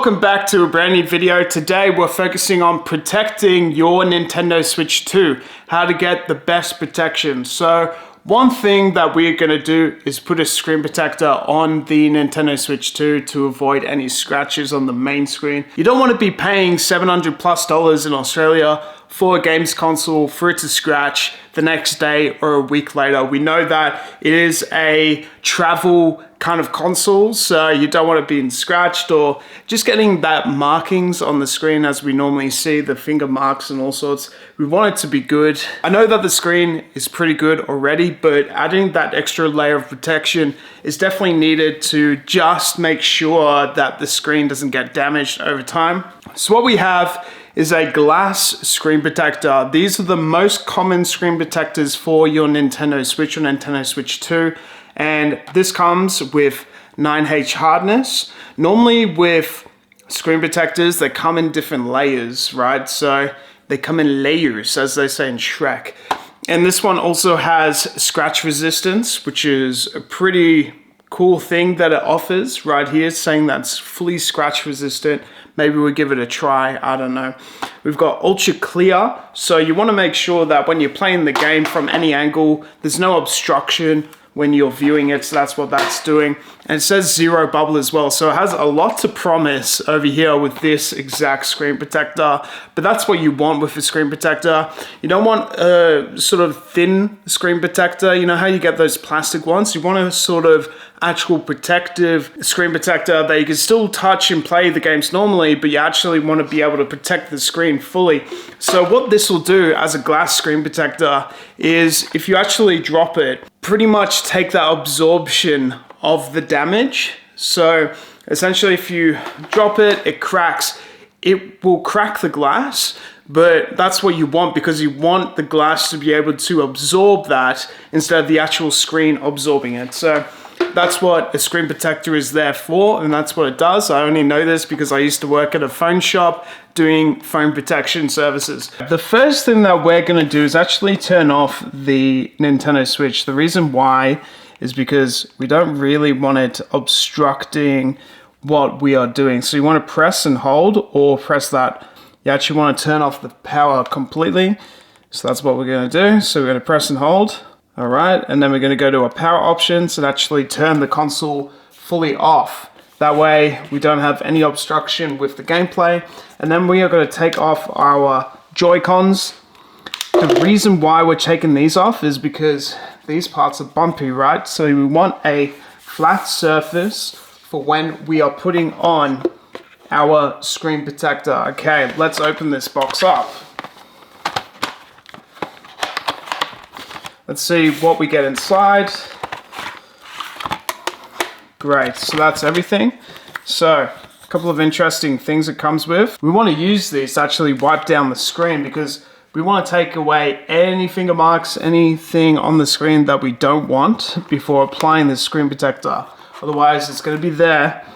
Welcome back to a brand new video. Today we're focusing on protecting your Nintendo Switch 2, how to get the best protection. So one thing that we're going to do is put a screen protector on the Nintendo Switch 2 to avoid any scratches on the main screen. You don't want to be paying $700+ in Australia for a games console for it to scratch the next day or a week later. We know that it is a travel kind of console, so you don't want it being scratched or just getting that markings on the screen as we normally see, the finger marks and all sorts. We want it to be good. I know that the screen is pretty good already, but adding that extra layer of protection is definitely needed to just make sure that the screen doesn't get damaged over time. So what we have is a glass screen protector. These are the most common screen protectors for your Nintendo Switch or Nintendo Switch 2. And this comes with 9H hardness. Normally with screen protectors, they come in different layers, right? So they come in layers, as they say in Shrek. And this one also has scratch resistance, which is a pretty cool thing that it offers right here, saying that's fully scratch resistant. Maybe we'll give it a try, I don't know. We've got ultra clear, so you want to make sure that when you're playing the game from any angle, there's no obstruction when you're viewing it, so that's what that's doing. And it says zero bubble as well, so it has a lot to promise over here with this exact screen protector. But that's what you want with a screen protector. You don't want a sort of thin screen protector. You know how you get those plastic ones? You want a sort of actual protective screen protector that you can still touch and play the games normally, but you actually want to be able to protect the screen fully. So what this will do as a glass screen protector is if you actually drop it, pretty much take that absorption of the damage. So essentially if you drop it, it cracks. It will crack the glass, but that's what you want because you want the glass to be able to absorb that instead of the actual screen absorbing it. So that's what a screen protector is there for, and that's what it does. I only know this because I used to work at a phone shop doing phone protection services. The first thing that we're going to do is actually turn off the Nintendo Switch. The reason why is because we don't really want it obstructing what we are doing. So you want to press and hold, or press that. You actually want to turn off the power completely. So that's what we're going to do. So we're going to press and hold. All right, and then we're going to go to our power options and actually turn the console fully off. That way we don't have any obstruction with the gameplay. And then we are going to take off our Joy-Cons. The reason why we're taking these off is because these parts are bumpy, right? So we want a flat surface for when we are putting on our screen protector. Okay, let's open this box up. Let's see what we get inside. Great, so that's everything. So, a couple of interesting things it comes with. We want to use this to actually wipe down the screen because we want to take away any finger marks, anything on the screen that we don't want before applying the screen protector. Otherwise, it's going to be there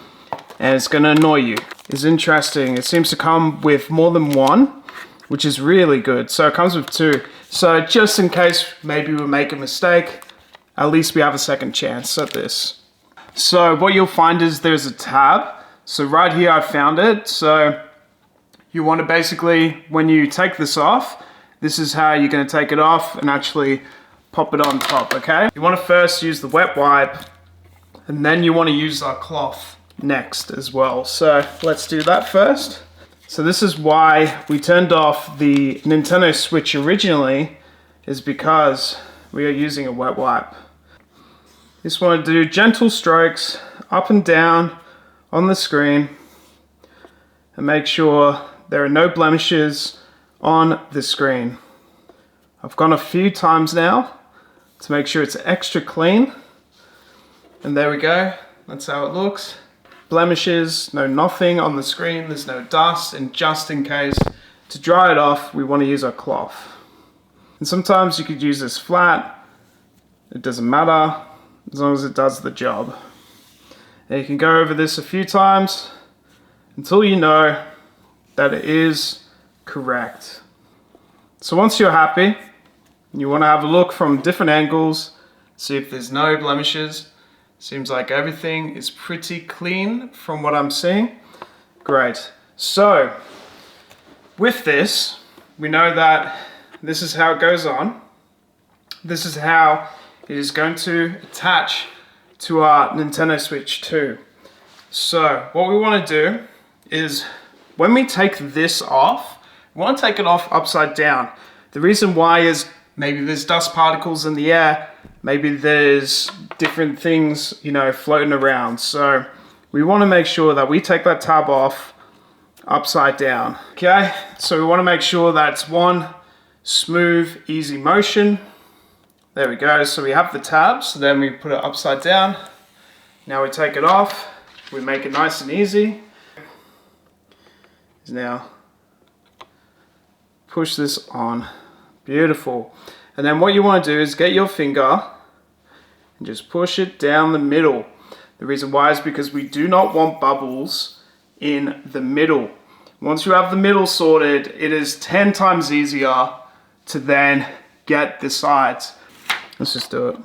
and it's going to annoy you. It's interesting. It seems to come with more than one, which is really good. So it comes with two. So just in case maybe we make a mistake, at least we have a second chance at this. So what you'll find is there's a tab. So right here I found it. So you want to basically, when you take this off, this is how you're going to take it off and actually pop it on top, okay? You want to first use the wet wipe, and then you want to use our cloth next as well. So let's do that first. So this is why we turned off the Nintendo Switch originally, is because we are using a wet wipe. Just want to do gentle strokes up and down on the screen and make sure there are no blemishes on the screen. I've gone a few times now to make sure it's extra clean. And there we go, that's how it looks. Blemishes, no nothing on the screen, there's no dust, and just in case, to dry it off, we want to use our cloth. And sometimes you could use this flat, it doesn't matter, as long as it does the job. And you can go over this a few times until you know that it is correct. So once you're happy, you want to have a look from different angles, see if there's no blemishes. Seems like everything is pretty clean from what I'm seeing. Great. So with this, we know that this is how it goes on. This is how it is going to attach to our Nintendo Switch 2. So what we want to do is when we take this off, we want to take it off upside down. The reason why is maybe there's dust particles in the air, maybe there's different things, you know, floating around. So we want to make sure that we take that tab off upside down. Okay, so we want to make sure that it's one smooth, easy motion. There we go. So we have the tabs, so then we put it upside down. Now we take it off. We make it nice and easy. Now push this on. Beautiful. And then what you want to do is get your finger and just push it down the middle. The reason why is because we do not want bubbles in the middle. Once you have the middle sorted, it is 10 times easier to then get the sides. Let's just do it.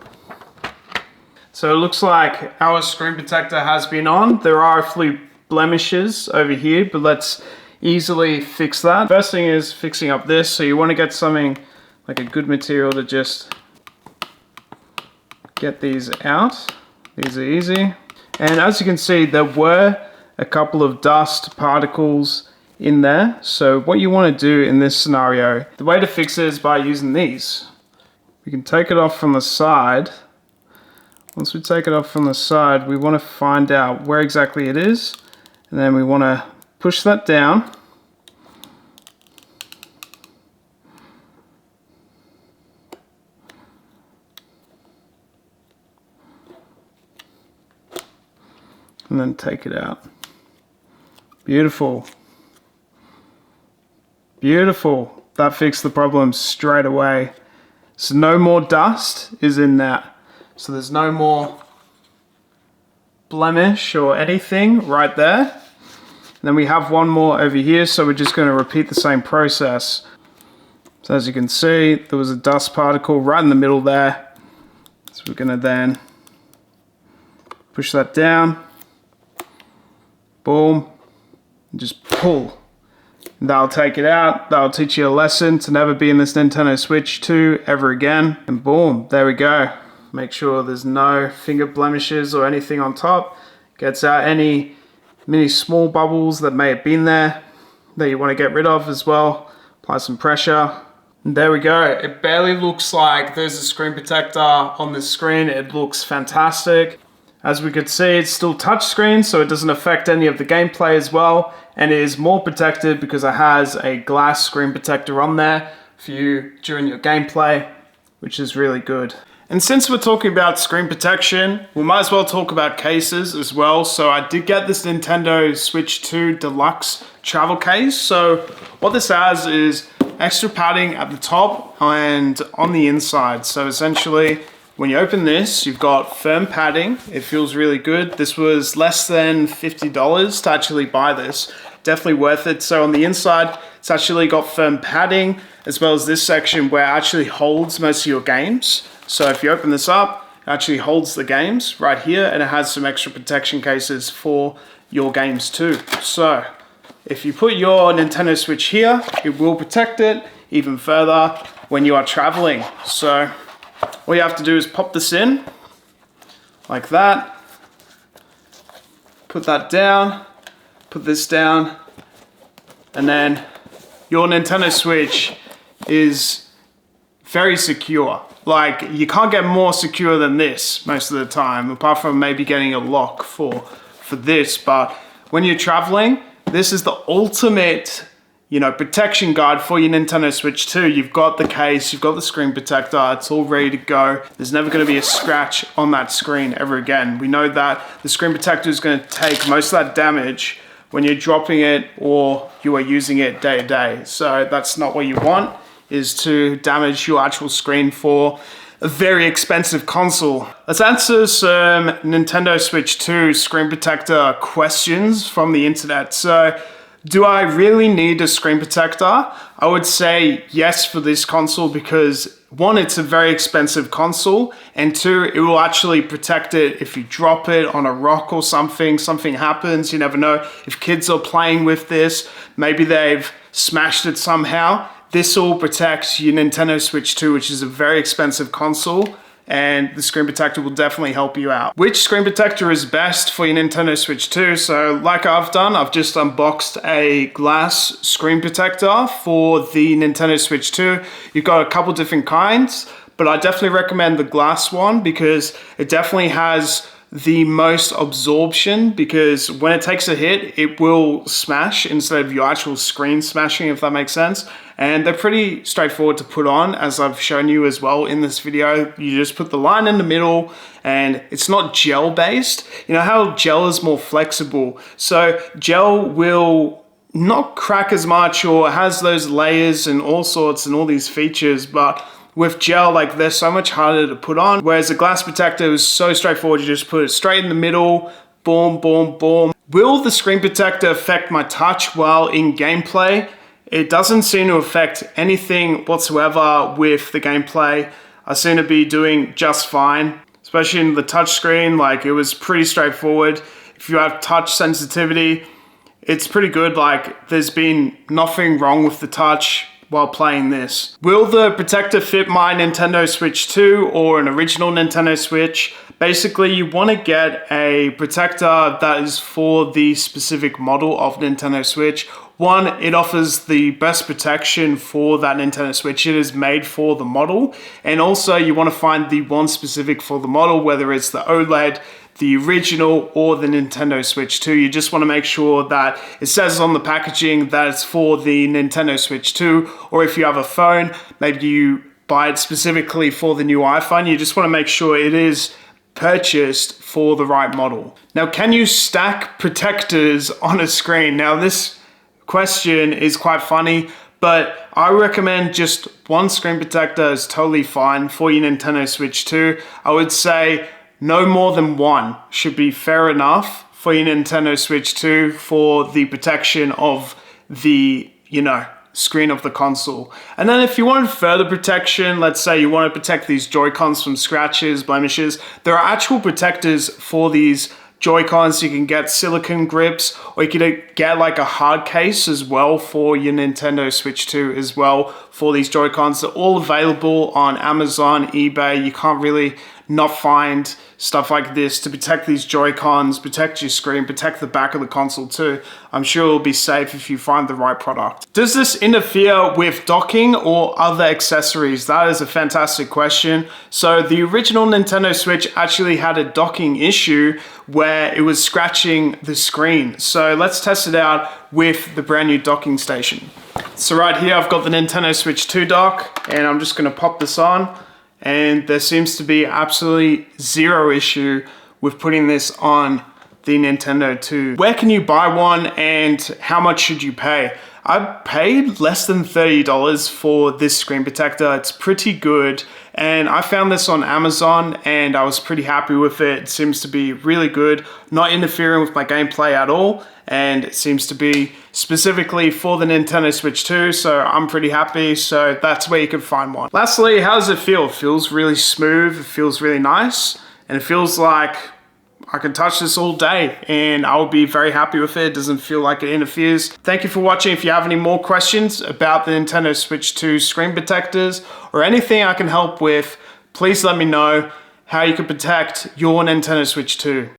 So it looks like our screen protector has been on. There are a few blemishes over here, but let's easily fix that. First thing is fixing up this. So you want to get something like a good material to just get these out. These are easy. And as you can see, there were a couple of dust particles in there. So what you want to do in this scenario, the way to fix it is by using these. We can take it off from the side. Once we take it off from the side, we want to find out where exactly it is. And then we want to push that down. And then take it out. Beautiful. Beautiful. That fixed the problem straight away. So no more dust is in that. So there's no more blemish or anything right there. And then we have one more over here, so we're just going to repeat the same process. So as you can see, there was a dust particle right in the middle there. So we're going to then push that down. Boom. And just pull. And that'll take it out. That'll teach you a lesson to never be in this Nintendo Switch 2 ever again. And boom, there we go. Make sure there's no finger blemishes or anything on top. Gets out any mini small bubbles that may have been there that you want to get rid of as well. Apply some pressure. And there we go. It barely looks like there's a screen protector on the screen. It looks fantastic. As we could see, it's still touchscreen, so it doesn't affect any of the gameplay as well. And it is more protected because it has a glass screen protector on there for you during your gameplay, which is really good. And since we're talking about screen protection, we might as well talk about cases as well. So I did get this Nintendo Switch 2 Deluxe travel case. So what this has is extra padding at the top and on the inside. So essentially, when you open this, you've got firm padding. It feels really good. This was less than $50 to actually buy this. Definitely worth it. So on the inside, it's actually got firm padding, as well as this section where it actually holds most of your games. So if you open this up, it actually holds the games right here, and it has some extra protection cases for your games too. So if you put your Nintendo Switch here, it will protect it even further when you are traveling. So all you have to do is pop this in like that, put that down, put this down, and then your Nintendo Switch is very secure. Like, you can't get more secure than this most of the time, apart from maybe getting a lock for this. But when you're traveling, this is the ultimate, you know, protection guard for your Nintendo Switch 2. You've got the case, you've got the screen protector, it's all ready to go. There's never going to be a scratch on that screen ever again. We know that the screen protector is going to take most of that damage when you're dropping it or you are using it day to day. So that's not what you want, is to damage your actual screen for a very expensive console. Let's answer some Nintendo Switch 2 screen protector questions from the internet. So, do I really need a screen protector? I would say yes for this console, because one, it's a very expensive console, and two, it will actually protect it if you drop it on a rock or something happens. You never know. If kids are playing with this, maybe they've smashed it somehow. This will protect your Nintendo Switch 2, which is a very expensive console, and the screen protector will definitely help you out. Which screen protector is best for your Nintendo Switch 2? So like I've done, I've just unboxed a glass screen protector for the Nintendo Switch 2. You've got a couple different kinds, but I definitely recommend the glass one because it definitely has the most absorption, because when it takes a hit, it will smash instead of your actual screen smashing, if that makes sense. And they're pretty straightforward to put on, as I've shown you as well in this video. You just put the line in the middle, and it's not gel based. You know how gel is more flexible, so gel will not crack as much or has those layers and all sorts and all these features, but with gel, like, they're so much harder to put on, whereas a glass protector is so straightforward. You just put it straight in the middle, boom, boom, boom. Will the screen protector affect my touch while in gameplay? It doesn't seem to affect anything whatsoever with the gameplay. I seem to be doing just fine, especially in the touch screen. Like, it was pretty straightforward. If you have touch sensitivity, it's pretty good. Like, there's been nothing wrong with the touch while playing this. Will the protector fit my Nintendo Switch 2 or an original Nintendo Switch? Basically, you want to get a protector that is for the specific model of Nintendo Switch. One, it offers the best protection for that Nintendo Switch. It is made for the model. And also, you want to find the one specific for the model, whether it's the OLED, the original, or the Nintendo Switch 2. You just want to make sure that it says on the packaging that it's for the Nintendo Switch 2, or if you have a phone, maybe you buy it specifically for the new iPhone. You just want to make sure it is purchased for the right model. Now, can you stack protectors on a screen? Now, this question is quite funny, but I recommend just one screen protector is totally fine for your Nintendo Switch 2. I would say no more than one should be fair enough for your Nintendo Switch 2 for the protection of the, screen of the console. And then if you wanted further protection, let's say you want to protect these Joy-Cons from scratches, blemishes, there are actual protectors for these Joy-Cons. You can get silicone grips, or you can get like a hard case as well for your Nintendo Switch 2 as well for these Joy-Cons. They're all available on Amazon, eBay. You can't really not find stuff like this to protect these Joy-Cons, protect your screen, protect the back of the console too. I'm sure it'll be safe if you find the right product. Does this interfere with docking or other accessories? That is a fantastic question. So the original Nintendo Switch actually had a docking issue where it was scratching the screen. So let's test it out with the brand new docking station. So right here, I've got the Nintendo Switch 2 dock, and I'm just gonna pop this on. And there seems to be absolutely zero issue with putting this on the Nintendo 2. Where can you buy one, and how much should you pay? I paid less than $30 for this screen protector. It's pretty good, and I found this on Amazon and I was pretty happy with it. It seems to be really good, not interfering with my gameplay at all, and it seems to be specifically for the Nintendo Switch 2, so I'm pretty happy. So that's where you can find one. Lastly, how does it feel? It feels really smooth, it feels really nice, and it feels like I can touch this all day and I'll be very happy with it. It doesn't feel like it interferes. Thank you for watching. If you have any more questions about the Nintendo Switch 2 screen protectors or anything I can help with, please let me know how you can protect your Nintendo Switch 2.